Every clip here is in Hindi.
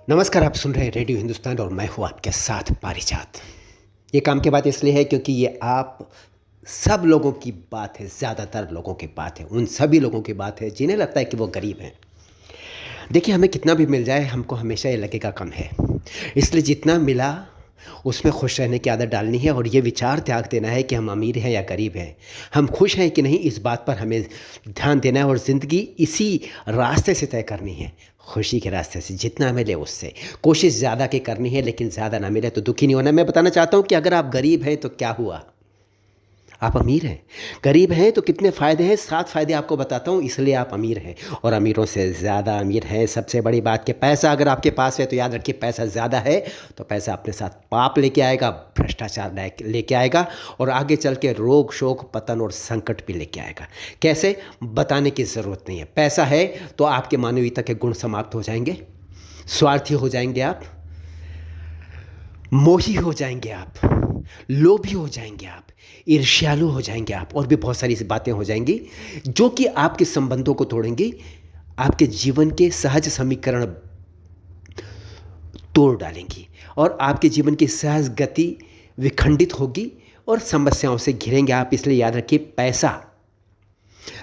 नमस्कार, आप सुन रहे हैं रेडियो हिंदुस्तान और मैं हूँ आपके साथ पारिजात। ये काम की बात इसलिए है क्योंकि ये आप सब लोगों की बात है, ज़्यादातर लोगों की बात है, उन सभी लोगों की बात है जिन्हें लगता है कि वो गरीब हैं। देखिए, हमें कितना भी मिल जाए हमको हमेशा ये लगेगा कम है। इसलिए जितना मिला उसमें खुश रहने की आदत डालनी है और ये विचार त्याग देना है कि हम अमीर हैं या गरीब हैं। हम खुश हैं कि नहीं, इस बात पर हमें ध्यान देना है और ज़िंदगी इसी रास्ते से तय करनी है, खुशी के रास्ते से, जितना मिले उससे। कोशिश ज़्यादा की करनी है लेकिन ज़्यादा ना मिले तो दुखी नहीं होना। मैं बताना चाहता हूँ कि अगर आप गरीब हैं तो क्या हुआ? आप अमीर हैं। गरीब हैं तो कितने फ़ायदे हैं, 7 फ़ायदे आपको बताता हूँ, इसलिए आप अमीर हैं और अमीरों से ज़्यादा अमीर हैं। सबसे बड़ी बात कि पैसा अगर आपके पास है तो याद रखिए, पैसा ज़्यादा है तो पैसा अपने साथ पाप लेके आएगा, भ्रष्टाचार लेके आएगा और आगे चल के रोग, शोक, पतन और संकट भी लेके आएगा। कैसे? बताने की ज़रूरत नहीं है। पैसा है तो आपके मानवीयता के गुण समाप्त हो जाएँगे, स्वार्थी हो जाएँगे आप, मोही हो जाएँगे आप, लोभी हो जाएँगे आप, ईर्ष्यालु हो जाएँगे आप और भी बहुत सारी ऐसी बातें हो जाएँगी जो कि आपके संबंधों को तोड़ेंगी, आपके जीवन के सहज समीकरण तोड़ डालेंगी और आपके जीवन की सहज गति विखंडित होगी और समस्याओं से घिरेंगे आप। इसलिए याद रखिए, पैसा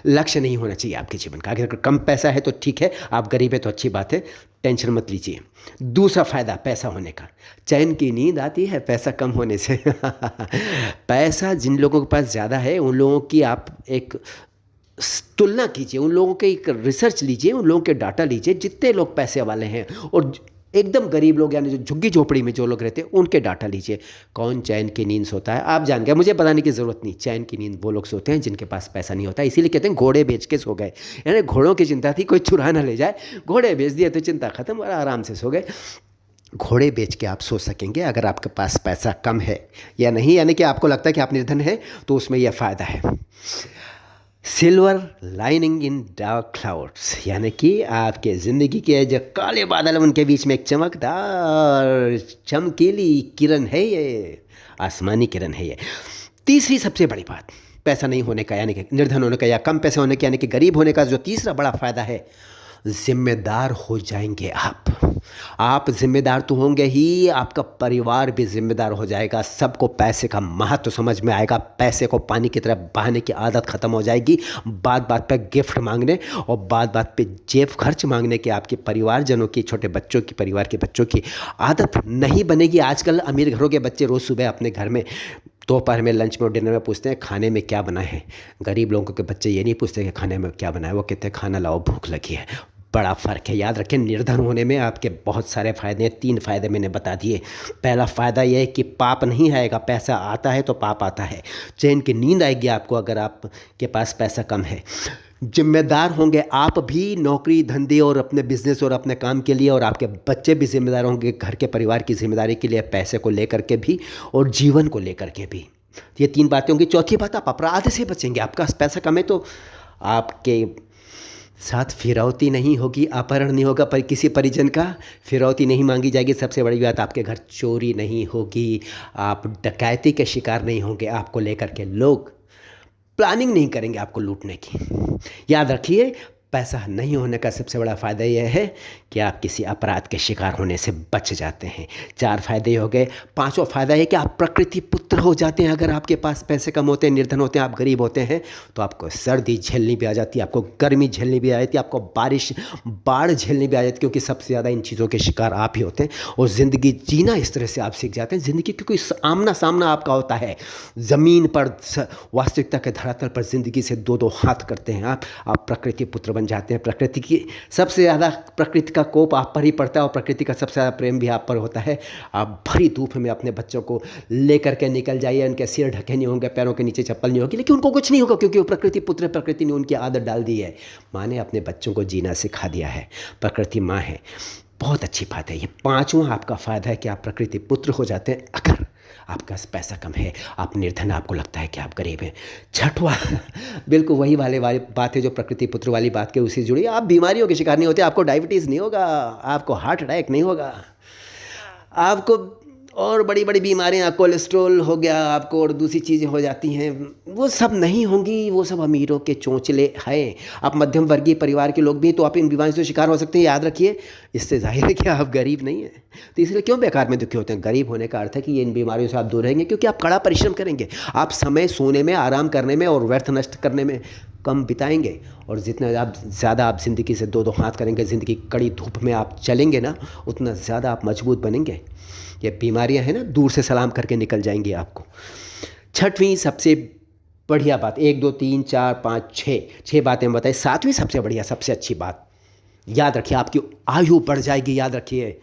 लक्ष्य नहीं होना चाहिए आपके जीवन का। अगर कम पैसा है तो ठीक है, आप गरीब हैं तो अच्छी बात है, टेंशन मत लीजिए। दूसरा फ़ायदा पैसा होने का, चैन की नींद आती है पैसा कम होने से। पैसा जिन लोगों के पास ज़्यादा है उन लोगों की आप एक तुलना कीजिए, उन लोगों के एक रिसर्च लीजिए, उन लोगों के डाटा लीजिए जितने लोग पैसे वाले हैं और एकदम गरीब लोग यानी जो झुग्गी झोपड़ी में जो लोग रहते हैं उनके डाटा लीजिए। कौन चैन की नींद सोता है? आप जान गए, मुझे बताने की ज़रूरत नहीं। चैन की नींद वो लोग सोते हैं जिनके पास पैसा नहीं होता। इसीलिए कहते हैं घोड़े बेच के सो गए, यानी घोड़ों की चिंता थी कोई चुरा ना ले जाए, घोड़े बेच दिए तो चिंता खत्म और आराम से सो गए। घोड़े बेच के आप सो सकेंगे अगर आपके पास पैसा कम है या नहीं, यानी कि आपको लगता है कि आप निर्धन हैं तो उसमें यह फ़ायदा है। Silver lining in dark clouds, यानी कि आपके ज़िंदगी के जो काले बादल हैं उनके बीच में एक चमकदार चमकीली किरण है ये, आसमानी किरण है ये। तीसरी सबसे बड़ी बात पैसा नहीं होने का यानी कि निर्धन होने का या कम पैसे होने का यानी कि गरीब होने का जो तीसरा बड़ा फ़ायदा है, ज़िम्मेदार हो जाएंगे आप ज़िम्मेदार तो होंगे ही, आपका परिवार भी ज़िम्मेदार हो जाएगा। सबको पैसे का महत्व समझ में आएगा, पैसे को पानी की तरह बहाने की आदत ख़त्म हो जाएगी। बात बात पे गिफ्ट मांगने और बात बात पे जेब खर्च मांगने की आपके परिवारजनों की, छोटे बच्चों की, परिवार के बच्चों की आदत नहीं बनेगी। आजकल अमीर घरों के बच्चे रोज़ सुबह अपने घर में दोपहर में लंच में और डिनर में पूछते हैं खाने में क्या बना है। गरीब लोगों के बच्चे ये नहीं पूछते कि खाने में क्या बना है, वो कहते हैं खाना लाओ भूख लगी है। बड़ा फ़र्क है। याद रखें, निर्धन होने में आपके बहुत सारे फ़ायदे हैं। 3 फ़ायदे मैंने बता दिए। पहला फ़ायदा ये है कि पाप नहीं आएगा, पैसा आता है तो पाप आता है। चैन की नींद आएगी आपको अगर आपके पास पैसा कम है। ज़िम्मेदार होंगे आप भी नौकरी धंधे और अपने बिज़नेस और अपने काम के लिए, और आपके बच्चे भी ज़िम्मेदार होंगे घर के परिवार की ज़िम्मेदारी के लिए, पैसे को लेकर के भी और जीवन को लेकर के भी। ये 3 बातें होंगी। चौथी बात, आप अपराध से बचेंगे। आपका पैसा कम है तो आपके साथ फिरौती नहीं होगी, अपहरण नहीं होगा, पर किसी परिजन का फिरौती नहीं मांगी जाएगी। सबसे बड़ी बात, आपके घर चोरी नहीं होगी, आप डकैती के शिकार नहीं होंगे, आपको लेकर के लोग प्लानिंग नहीं करेंगे आपको लूटने की। याद रखिए, पैसा नहीं होने का सबसे बड़ा फ़ायदा यह है कि आप किसी अपराध के शिकार होने से बच जाते हैं। 4 फ़ायदे हो गए। 5वां फ़ायदा है कि आप प्रकृति पुत्र हो जाते हैं। अगर आपके पास पैसे कम होते हैं, निर्धन होते हैं, आप गरीब होते हैं तो आपको सर्दी झेलनी भी आ जाती है, आपको गर्मी झेलनी भी आ जाती है, आपको बारिश बाढ़ झेलनी भी आ जाती है, क्योंकि सबसे ज़्यादा इन चीज़ों के शिकार आप ही होते हैं। और ज़िंदगी जीना इस तरह से आप सीख जाते हैं। ज़िंदगी क्योंकि आमना सामना आपका होता है ज़मीन पर, वास्तविकता के धरातल पर ज़िंदगी से 2-2 हाथ करते हैं आप प्रकृति पुत्र बन जाते हैं। प्रकृति की सबसे ज़्यादा, प्रकृति का कोप आप पर ही पड़ता है और प्रकृति का सबसे ज़्यादा प्रेम भी आप पर होता है। आप भरी धूप में अपने बच्चों को लेकर के निकल जाइए, उनके सिर ढके नहीं होंगे, पैरों के नीचे चप्पल नहीं होगी, लेकिन उनको कुछ नहीं होगा क्योंकि वो प्रकृति पुत्र है। प्रकृति ने उनकी आदत डाल दी है। माँ ने अपने बच्चों को जीना सिखा दिया है। प्रकृति माँ है। बहुत अच्छी बात है। ये 5वां आपका फ़ायदा है कि आप प्रकृति पुत्र हो जाते हैं अगर आपका पैसा कम है, आप निर्धन, आपको लगता है कि आप गरीब हैं। 6वां बिल्कुल वही वाली बात है जो प्रकृति पुत्र वाली बात के उसी जुड़ी। आप बीमारियों के शिकार नहीं होते, आपको डायबिटीज़ नहीं होगा, आपको हार्ट अटैक नहीं होगा, आपको और बड़ी बड़ी बीमारियाँ, कोलेस्ट्रॉल हो गया आपको और दूसरी चीज़ें हो जाती हैं, वो सब नहीं होंगी। वो सब अमीरों के चोंचले हैं। आप मध्यम वर्गीय परिवार के लोग भी हैं तो आप इन बीमारियों से शिकार हो सकते हैं, याद रखिए। इससे जाहिर है कि आप गरीब नहीं हैं। तो इसलिए क्यों बेकार में दुखी होते हैं? गरीब होने का अर्थ है कि इन बीमारियों से आप दूर रहेंगे, क्योंकि आप कड़ा परिश्रम करेंगे। आप समय सोने में, आराम करने में और व्यर्थ नष्ट करने में कम बिताएंगे। और जितना ज़्यादा आप ज़िंदगी से दो हाथ करेंगे, ज़िंदगी कड़ी धूप में आप चलेंगे ना, उतना ज़्यादा आप मजबूत बनेंगे। ये बीमारियां हैं ना, दूर से सलाम करके निकल जाएंगी आपको। छठवीं सबसे बढ़िया बात, 1 2 3 4 5 6 बातें बताई। सातवीं सबसे बढ़िया, सबसे अच्छी बात, याद रखिए, आपकी आयु बढ़ जाएगी। याद रखिए,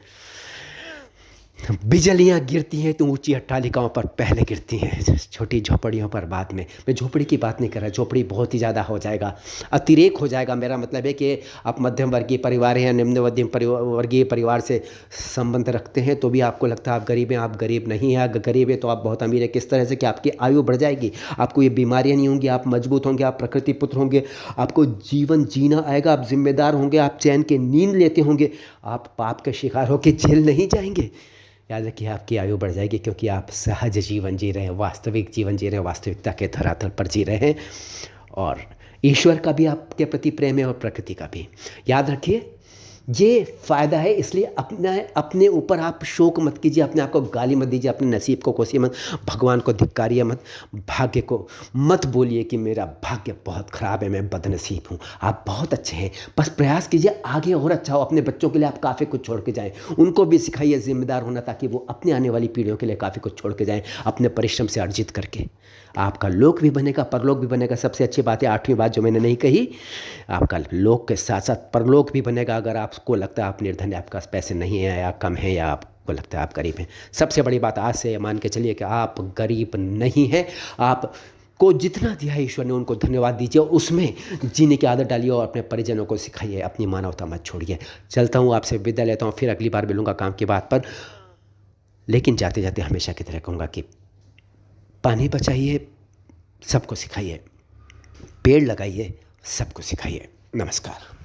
बिजलियाँ गिरती हैं तो ऊंची अट्टालिकाओं पर पहले गिरती हैं, छोटी झोपड़ियों पर बाद में। मैं झोपड़ी की बात नहीं कर रहा, झोपड़ी बहुत ही ज़्यादा हो जाएगा, अतिरेक हो जाएगा। मेरा मतलब है कि आप मध्यम वर्गीय परिवार या निम्न मध्यम वर्गीय परिवार से संबंध रखते हैं तो भी आपको लगता है आप गरीब हैं। आप गरीब नहीं हैं। गरीब है तो आप बहुत अमीर है। किस तरह से? कि आपकी आयु बढ़ जाएगी, आपको ये बीमारियाँ नहीं होंगी, आप मजबूत होंगे, आप प्रकृति पुत्र होंगे, आपको जीवन जीना आएगा, आप जिम्मेदार होंगे, आप चैन की नींद लेते होंगे, आप पाप के शिकार होकर जेल नहीं जाएंगे। याद रखिए, आपकी आयु बढ़ जाएगी क्योंकि आप सहज जीवन जी रहे हैं, वास्तविक जीवन जी रहे हैं, वास्तविकता के धरातल पर जी रहे हैं। और ईश्वर का भी आपके प्रति प्रेम है और प्रकृति का भी। याद रखिए, ये फ़ायदा है। इसलिए अपने ऊपर आप शोक मत कीजिए, अपने आप को गाली मत दीजिए, अपने नसीब को कोसिए मत, भगवान को धिक्कारिए मत, भाग्य को मत बोलिए कि मेरा भाग्य बहुत ख़राब है, मैं बदनसीब हूँ। आप बहुत अच्छे हैं, बस प्रयास कीजिए आगे और अच्छा हो। अपने बच्चों के लिए आप काफ़ी कुछ छोड़ के जाएँ, उनको भी सिखाइए जिम्मेदार होना, ताकि वो अपने आने वाली पीढ़ियों के लिए काफ़ी कुछ छोड़ के जाएँ, अपने परिश्रम से अर्जित करके। आपका लोक भी बनेगा, परलोक भी बनेगा। सबसे अच्छी बात है, 8वीं बात जो मैंने नहीं कही, आपका लोक के साथ साथ परलोक भी बनेगा। अगर आपको लगता है आप निर्धन है, आपके पास पैसे नहीं है या कम है, या आपको लगता है आप गरीब हैं, सबसे बड़ी बात आज से मान के चलिए कि आप गरीब नहीं हैं। आप को जितना दिया है ईश्वर ने, उनको धन्यवाद दीजिए और उसमें जीने की आदत डालिए और अपने परिजनों को सिखाइए। अपनी मानवता मत छोड़िए। चलता हूँ, आपसे विदा लेता हूँ, फिर अगली बार मिलूँगा काम की बात पर। लेकिन जाते जाते हमेशा की तरह कहूँगा कि पानी बचाइए, सबको सिखाइए, पेड़ लगाइए, सबको सिखाइए। नमस्कार।